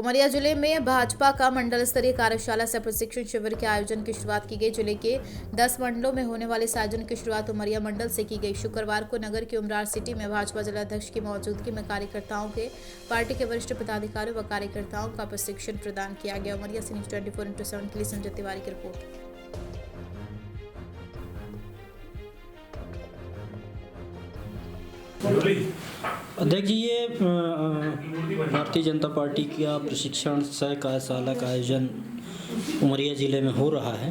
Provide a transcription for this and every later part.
उमरिया जिले में भाजपा का मंडल स्तरीय कार्यशाला सह प्रशिक्षण शिविर के आयोजन की शुरुआत की गई। जिले के 10 मंडलों में होने वाले इस आयोजन की शुरुआत उमरिया मंडल से की गई। शुक्रवार को नगर के उमरार सिटी में भाजपा जिलाध्यक्ष की मौजूदगी में कार्यकर्ताओं के पार्टी के वरिष्ठ पदाधिकारियों व कार्यकर्ताओं का प्रशिक्षण प्रदान किया गया। उमरिया से न्यूज़ 24/7 के लिए संजय तिवारी की रिपोर्ट। देखिए, भारतीय जनता पार्टी का प्रशिक्षण सह कार्यशाला का आयोजन उमरिया ज़िले में हो रहा है।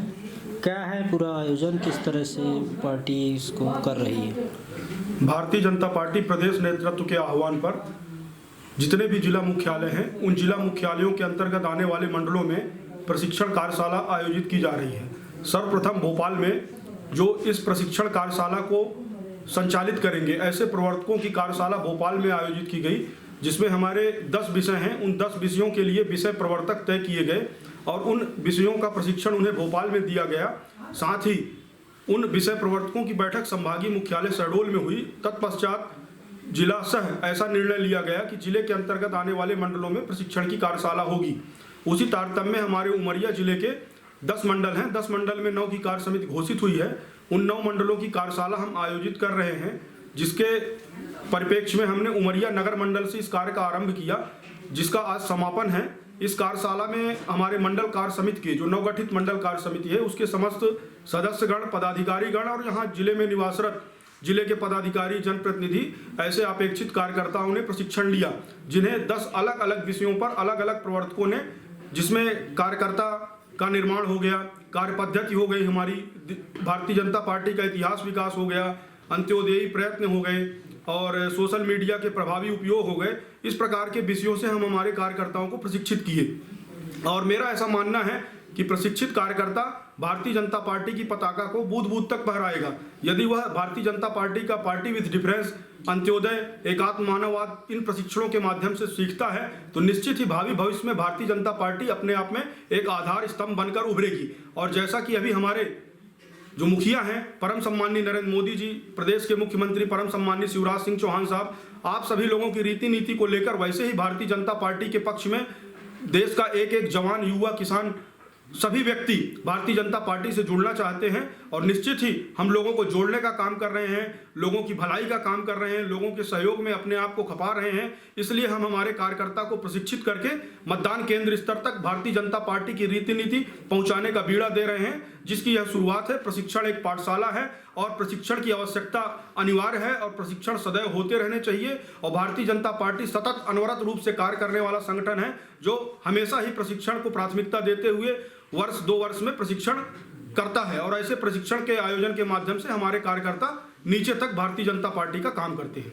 क्या है पूरा आयोजन, किस तरह से पार्टी इसको कर रही है? भारतीय जनता पार्टी प्रदेश नेतृत्व के आह्वान पर जितने भी जिला मुख्यालय हैं उन जिला मुख्यालयों के अंतर्गत आने वाले मंडलों में प्रशिक्षण कार्यशाला आयोजित की जा रही है। सर्वप्रथम भोपाल में जो इस प्रशिक्षण कार्यशाला को संचालित करेंगे, ऐसे प्रवर्तकों की कार्यशाला भोपाल में आयोजित की गई, जिसमें हमारे 10 विषय हैं। उन 10 विषयों के लिए विषय प्रवर्तक तय किए गए और उन विषयों का प्रशिक्षण उन्हें भोपाल में दिया गया। साथ ही उन विषय प्रवर्तकों की बैठक संभागीय मुख्यालय शहडोल में हुई। तत्पश्चात जिला सह ऐसा निर्णय लिया गया कि जिले के अंतर्गत आने वाले मंडलों में प्रशिक्षण की कार्यशाला होगी। उसी तारतम्य में हमारे उमरिया जिले के 10 मंडल हैं। 10 मंडल में 9 की कार्य समिति घोषित हुई है। उन 9 मंडलों की कार्यशाला हम आयोजित कर रहे हैं, जिसके परिप्रेक्ष्य में हमने उमरिया नगर मंडल से इस कार्य का आरंभ किया, जिसका आज समापन है। इस कार्यशाला में हमारे मंडल कार्य समिति के जो नवगठित मंडल कार्य समिति है उसके समस्त सदस्यगण, पदाधिकारीगण और यहाँ जिले में निवासरत जिले के पदाधिकारी, जनप्रतिनिधि, ऐसे अपेक्षित कार्यकर्ताओं ने प्रशिक्षण लिया, जिन्हें 10 अलग अलग विषयों पर अलग अलग प्रवर्तकों ने, जिसमें कार्यकर्ता का निर्माण हो गया, कार्य पद्धति हो गई, हमारी भारतीय जनता पार्टी का इतिहास विकास हो गया, अंत्योदयी प्रयत्न हो गए और सोशल मीडिया के प्रभावी उपयोग हो गए। इस प्रकार के विषयों से हम हमारे कार्यकर्ताओं को प्रशिक्षित किए और मेरा ऐसा मानना है कि प्रशिक्षित कार्यकर्ता भारतीय जनता पार्टी की पताका को बूथ बूथ तक फहराएगा। यदि वह भारतीय जनता पार्टी का पार्टी विद डिफरेंस, अंत्योदय, एकात्म मानववाद इन प्रशिक्षणों के माध्यम से सीखता है तो निश्चित ही भावी भविष्य में भारतीय जनता पार्टी अपने आप में एक आधार स्तंभ बनकर उभरेगी। और जैसा कि अभी हमारे जो मुखिया हैं, परम सम्माननीय नरेंद्र मोदी जी, प्रदेश के मुख्यमंत्री परम सम्माननीय शिवराज सिंह चौहान साहब, आप सभी लोगों की रीति नीति को लेकर वैसे ही भारतीय जनता पार्टी के पक्ष में देश का एक एक जवान, युवा, किसान, सभी व्यक्ति भारतीय जनता पार्टी से जुड़ना चाहते हैं और निश्चित ही हम लोगों को जोड़ने का काम कर रहे हैं, लोगों की भलाई का काम कर रहे हैं, लोगों के सहयोग में अपने आप को खपा रहे हैं। इसलिए हम हमारे कार्यकर्ता को प्रशिक्षित करके मतदान केंद्र स्तर तक भारतीय जनता पार्टी की रीति नीति पहुंचाने का बीड़ा दे रहे हैं, जिसकी यह शुरुआत है। प्रशिक्षण एक पाठशाला है और प्रशिक्षण की आवश्यकता अनिवार्य है और प्रशिक्षण सदैव होते रहने चाहिए। और भारतीय जनता पार्टी सतत अनवरत रूप से कार्य करने वाला संगठन है, जो हमेशा ही प्रशिक्षण को प्राथमिकता देते हुए वर्ष 2 वर्ष में प्रशिक्षण करता है और ऐसे प्रशिक्षण के आयोजन के माध्यम से हमारे कार्यकर्ता नीचे तक भारतीय जनता पार्टी का काम करते हैं।